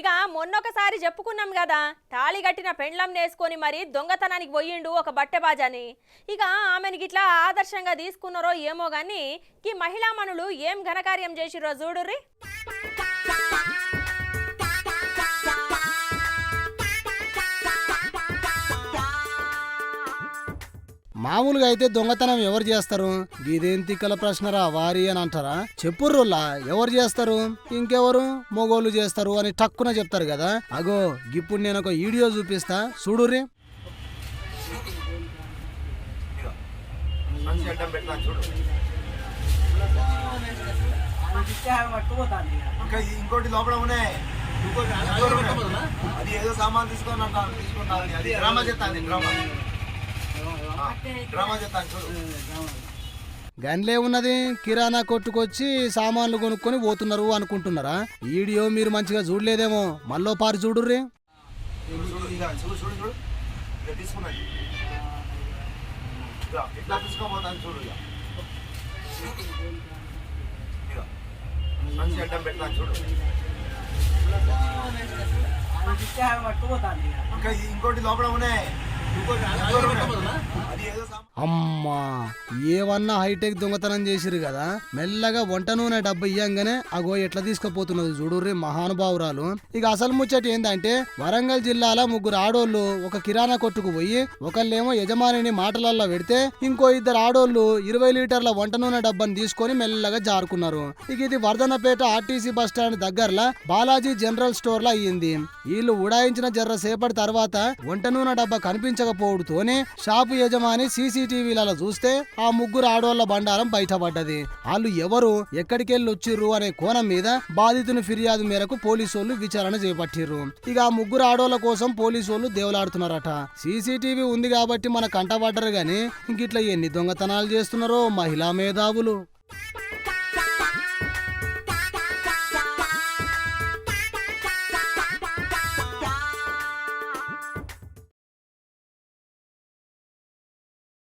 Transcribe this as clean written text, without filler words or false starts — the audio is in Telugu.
ఇక మొన్నొకసారి చెప్పుకున్నాం కదా, తాళి కట్టిన పెండ్లం నేసుకొని మరి దొంగతనానికి పోయిండు ఒక బట్టెబాజని. ఇక ఆమెను గిట్లా ఆదర్శంగా తీసుకున్నారో ఏమో గాని ఈ మహిళా మనులు ఏం ఘనకార్యం చేసిరో చూడుర్రి. మామూలుగా అయితే దొంగతనం ఎవరు చేస్తారు? ఇదేం తిక్కల ప్రశ్నరా వారి అని అంటారా? చెప్పుర్రులా ఎవరు చేస్తారు? ఇంకెవరు మొగోళ్ళు చేస్తారు అని టక్కున చెప్తారు కదా. అగో ఇప్పుడు నేను ఒక వీడియో చూపిస్తా చూడుర్రి. ఇంకోటి లోపల ఉన్నాయి, అది ఏదో సామాన్ తీసుకున్నాను అది డ్రామా చేస్తాను డ్రామా చేస్తాను. గన్లే ఉన్నది, కిరాణా కొట్టుకొచ్చి సామాన్లు కొనుక్కొని పోతున్నారు అనుకుంటున్నారా? వీడియో మీరు మంచిగా చూడలేదేమో, మళ్ళీ పారి చూడుర్రి. చూడు ఇక తీసుకున్నది ఇట్లా తీసుకోబోతాను చూడు. ఇక మంచి అడ్డం పెట్టాను చూడు. ఇంకా ఇంకోటి లోపల ఉన్నాయి, అమ్మా ఏమన్నా హైటెక్ దొంగతనం చేసిరు కదా. మెల్లగా వంట నూనె డబ్బు ఇయ్యంగానే అగో ఎట్లా తీసుకుపోతున్నది చూడుర్రి మహానుభావురాలు. ఇక అసలు ముచ్చట ఏందంటే, వరంగల్ జిల్లాలో ముగ్గురు ఆడోళ్ళు ఒక కిరాణా కొట్టుకు పోయి ఒకళ్ళేమో యజమానిని మాటలల్లో పెడితే ఇంకో ఇద్దరు ఆడోళ్ళు 20 లీటర్ల వంట నూనె డబ్బాని తీసుకొని మెల్లగా జారుకున్నారు. ఇక ఇది వర్ధనపేట ఆర్టీసీ బస్టాండ్ దగ్గరలా బాలాజీ జనరల్ స్టోర్ లో అయ్యింది. వీళ్ళు ఉడాయించిన జర్ర సేపటి తర్వాత వంట నూనె డబ్బా కనిపించకపోవడంతోనే షాపు యజమాని సీసీటీవీలలో చూస్తే ఆ ముగ్గురు ఆడోళ్ల బండారం బయటపడ్డది. వాళ్ళు ఎవరు, ఎక్కడికెళ్ళి వచ్చిర్రు అనే కోణం మీద బాధితుని ఫిర్యాదు మేరకు పోలీసోళ్లు విచారణ చేపట్టిర్రు. ఇక ఆ ముగ్గురు ఆడోళ్ల కోసం పోలీసోళ్లు దేవులాడుతున్నారట. సీసీటీవీ ఉంది కాబట్టి మన కంటపడ్డరు గాని ఇంకిట్లా ఎన్ని దొంగతనాలు చేస్తున్నారో మహిళా మేధావులు.